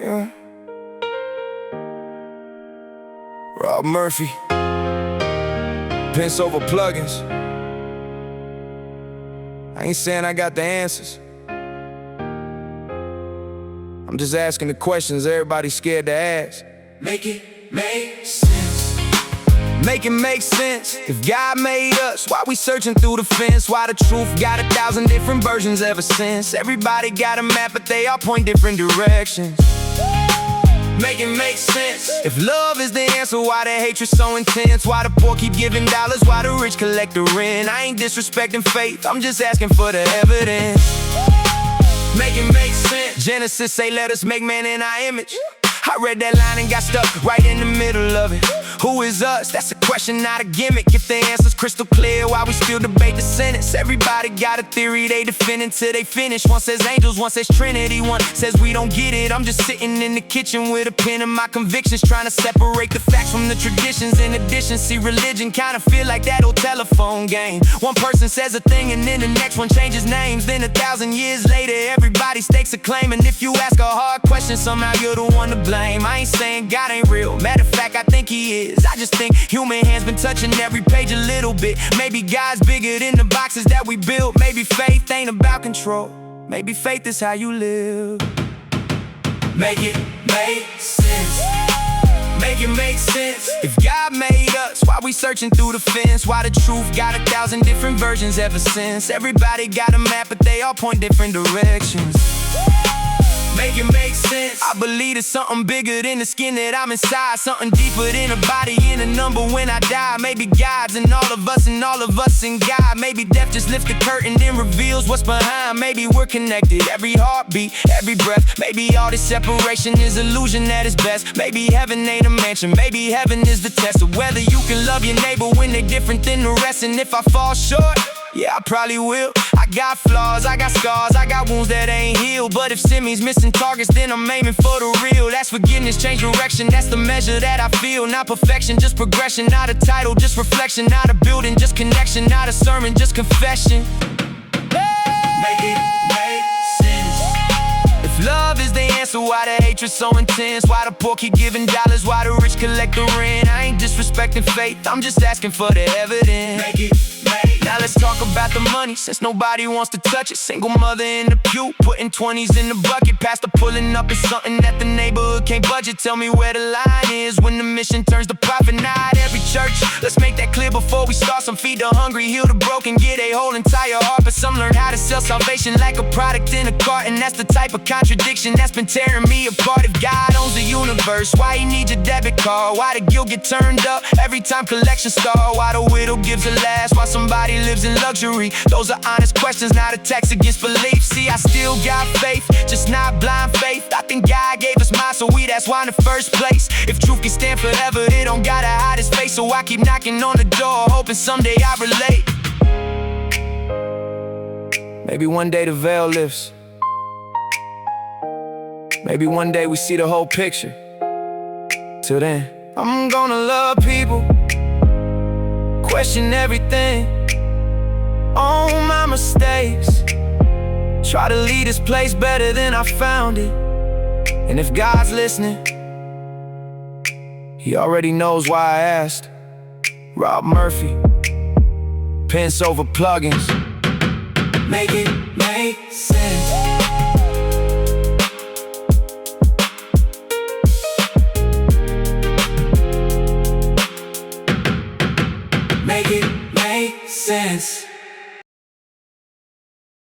Yeah. Rob Murphy, Pence over plugins. I ain't saying I got the answers. I'm just asking the questions everybody's scared to ask. Make it make sense. Make it make sense. If God made us, why we searching through the fence? Why the truth got 1,000 different versions ever since? Everybody got a map, but they all point different directions. Make it make sense. If love is the answer, why the hatred so intense? Why the poor keep giving dollars, why the rich collect the rent? I ain't disrespecting faith, I'm just asking for the evidence. Make it make sense. Genesis say let us make man in our image. I read that line and got stuck right in the middle of it. Who is us? That's a question, not a gimmick. If the answer's crystal clear, why we still debate the sentence? Everybody got a theory, they defend until they finish. One says angels, one says Trinity, one says we don't get it. I'm just sitting in the kitchen with a pen and my convictions, trying to separate the facts from the traditions. In addition, see religion kinda feel like that old telephone game. One person says a thing and then the next one changes names. Then 1,000 years later, everybody stakes a claim. And if you ask a hard question, somehow you're the one to blame. I ain't saying God ain't real, matter of fact, I think he is. I just think human hands been touching every page a little bit. Maybe God's bigger than the boxes that we built. Maybe faith ain't about control, maybe faith is how you live. Make it make sense. Make it make sense. If God made us, why we searching through the fence? Why the truth got 1,000 different versions ever since? Everybody got a map, but they all point different directions. Make it make sense. I believe there's something bigger than the skin that I'm inside, something deeper than a body and a number when I die. Maybe God's in all of us and all of us in God. Maybe death just lifts the curtain and reveals what's behind. Maybe we're connected, every heartbeat, every breath. Maybe all this separation is illusion at its best. Maybe heaven ain't a mansion, maybe heaven is the test of whether you can love your neighbor when they're different than the rest. And if I fall short, yeah, I probably will. I got flaws, I got scars, I got wounds that ain't healed. But if sin means missing targets, then I'm aiming for the real. That's forgiveness, change direction, that's the measure that I feel. Not perfection, just progression. Not a title, just reflection. Not a building, just connection. Not a sermon, just confession. Make it make sense. If love is the answer, why the hatred so intense? Why the poor keep giving dollars, why the rich collect the rent? I ain't disrespecting faith, I'm just asking for the evidence. Make it make. Now let's talk about the money, since nobody wants to touch it. Single mother in the pew, putting 20s in the bucket. Pastor pulling up is something that the neighborhood can't budget. Tell me where the line is when the mission turns to profit. Not every church, let's make that clear before we start. Some feed the hungry, heal the broken, get a whole entire heart. But some learn how to sell salvation like a product in a cart. And that's the type of contradiction that's been tearing me apart. If God owns the universe, why he need your debit card? Why the guilt get turned up every time collections start? Why the widow gives a last while somebody lives in luxury? Those are honest questions, not attacks against belief. See, I still got faith, just not blind faith. I think God gave us mine, so that's why in the first place. If truth can stand forever, it don't gotta hide its face. So I keep knocking on the door, hoping someday I relate. Maybe one day the veil lifts. Maybe one day we see the whole picture. Till then, I'm gonna love people, question everything, own my mistakes, try to lead this place better than I found it. And if God's listening, he already knows why I asked. Rob Murphy, Pence over plugins. Make it make sense. Make it make sense.